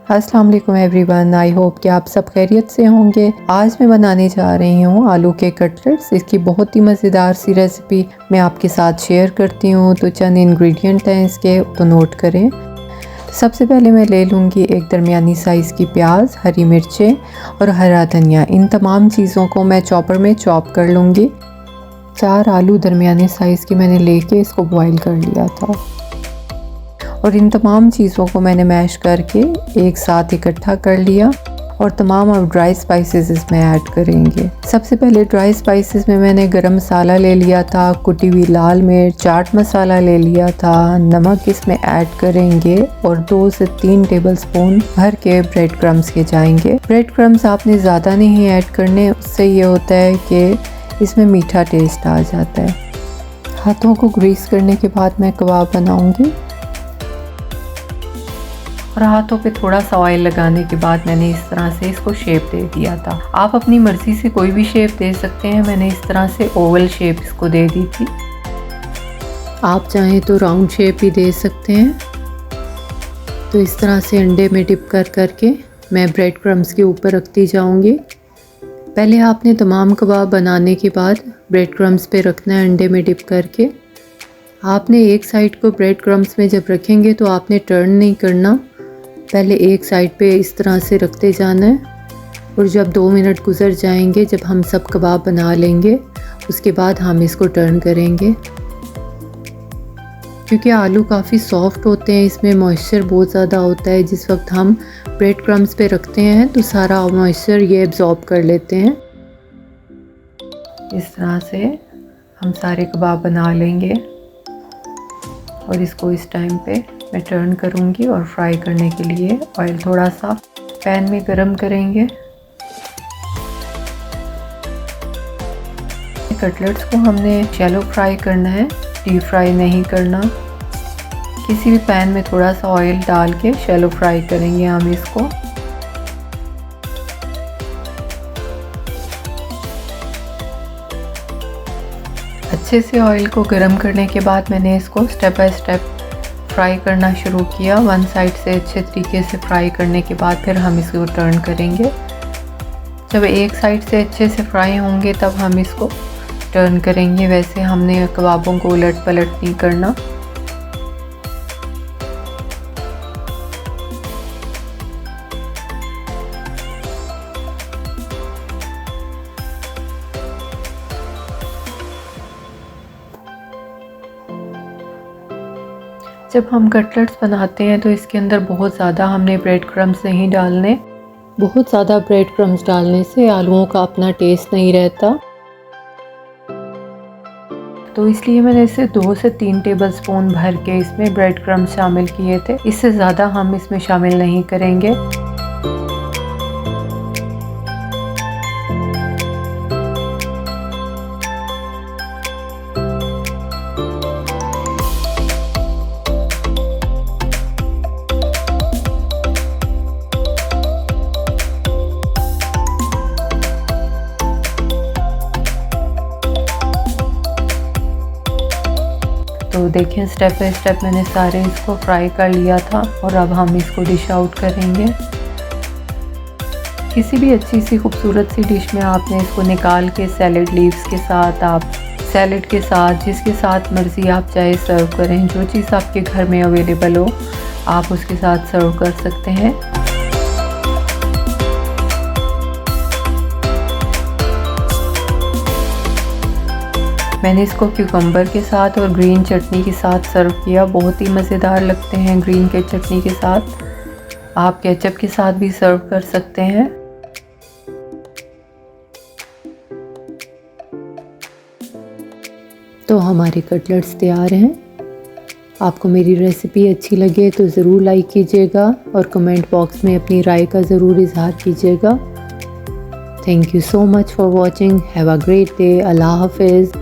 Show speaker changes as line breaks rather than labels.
अस्सलाम वालेकुम everyone, I hope कि आप सब खैरियत से होंगे। आज मैं बनाने जा रही हूँ आलू के कटलेट्स। इसकी बहुत ही मज़ेदार सी रेसिपी मैं आपके साथ शेयर करती हूँ। तो चंद इंग्रेडिएंट हैं इसके, तो नोट करें। सबसे पहले मैं ले लूँगी एक दरमियानी साइज़ की प्याज, हरी मिर्चें और हरा धनिया। इन तमाम चीज़ों को मैं चॉपर में चॉप कर लूँगी। 4 आलू दरमियाने साइज़ की मैंने लेके इसको बॉईल कर लिया था और इन तमाम चीज़ों को मैंने मैश करके एक साथ इकट्ठा कर लिया और तमाम अब ड्राई स्पाइसेस इसमें ऐड करेंगे। सबसे पहले ड्राई स्पाइसेस में मैंने गरम मसाला ले लिया था, कुटी हुई लाल मिर्च, चाट मसाला ले लिया था, नमक इसमें ऐड करेंगे और 2 से 3 टेबलस्पून भर के ब्रेड क्रम्स के जाएंगे। ब्रेड क्रम्स आपने ज़्यादा नहीं ऐड करने, उससे ये होता है कि इसमें मीठा टेस्ट आ जाता है। हाथों को ग्रीस करने के बाद मैं कबाब बनाऊंगी और हाथों पे थोड़ा सा ऑयल लगाने के बाद मैंने इस तरह से इसको शेप दे दिया था। आप अपनी मर्ज़ी से कोई भी शेप दे सकते हैं। मैंने इस तरह से ओवल शेप इसको दे दी थी। आप चाहें तो राउंड शेप भी दे सकते हैं। तो इस तरह से अंडे में डिप कर करके मैं ब्रेड क्रम्स के ऊपर रखती जाऊंगी। पहले आपने तमाम कबाब बनाने के बाद ब्रेड क्रम्स पे रखना है अंडे में डिप करके। आपने एक साइड को ब्रेड क्रम्स में जब रखेंगे तो आपने टर्न नहीं करना, पहले एक साइड पे इस तरह से रखते जाना है और जब 2 मिनट गुजर जाएंगे, जब हम सब कबाब बना लेंगे, उसके बाद हम इसको टर्न करेंगे। क्योंकि आलू काफ़ी सॉफ्ट होते हैं, इसमें मॉइस्चर बहुत ज़्यादा होता है। जिस वक्त हम ब्रेड क्रम्स पे रखते हैं तो सारा मॉइस्चर ये एब्जॉर्ब कर लेते हैं। इस तरह से हम सारे कबाब बना लेंगे और इसको इस टाइम पे मैं टर्न करूंगी और फ्राई करने के लिए ऑयल थोड़ा सा पैन में गरम करेंगे। कटलेट्स को हमने शैलो फ्राई करना है, डीप फ्राई नहीं करना। किसी भी पैन में थोड़ा सा ऑयल डाल के शैलो फ्राई करेंगे हम इसको। अच्छे से ऑयल को गरम करने के बाद मैंने इसको स्टेप बाय स्टेप फ्राई करना शुरू किया। वन साइड से अच्छे तरीके से फ्राई करने के बाद फिर हम इसको टर्न करेंगे। जब एक साइड से अच्छे से फ्राई होंगे तब हम इसको टर्न करेंगे। वैसे हमने कबाबों को उलट पलट नहीं करना। जब हम कटलेट्स बनाते हैं तो इसके अंदर बहुत ज़्यादा हमने ब्रेड क्रम्स नहीं डालने। बहुत ज़्यादा ब्रेड क्रम्स डालने से आलूओं का अपना टेस्ट नहीं रहता। तो इसलिए मैंने इसे 2 से 3 टेबलस्पून भर के इसमें ब्रेड क्रम्स शामिल किए थे। इससे ज़्यादा हम इसमें शामिल नहीं करेंगे। तो देखें स्टेप बाय स्टेप मैंने सारे इसको फ्राई कर लिया था और अब हम इसको डिश आउट करेंगे। किसी भी अच्छी सी खूबसूरत सी डिश में आपने इसको निकाल के सैलेड लीव्स के साथ, आप सैलेड के साथ, जिसके साथ मर्ज़ी आप चाहे सर्व करें। जो चीज़ आपके घर में अवेलेबल हो आप उसके साथ सर्व कर सकते हैं। मैंने इसको क्यूकम्बर के साथ और ग्रीन चटनी के साथ सर्व किया। बहुत ही मज़ेदार लगते हैं ग्रीन के चटनी के साथ। आप केचप के साथ भी सर्व कर सकते हैं। तो हमारे कटलेट्स तैयार हैं। आपको मेरी रेसिपी अच्छी लगे तो ज़रूर लाइक कीजिएगा और कमेंट बॉक्स में अपनी राय का ज़रूर इजहार कीजिएगा। Thank you so much for watching. Have a great day. अल्लाह हाफिज़।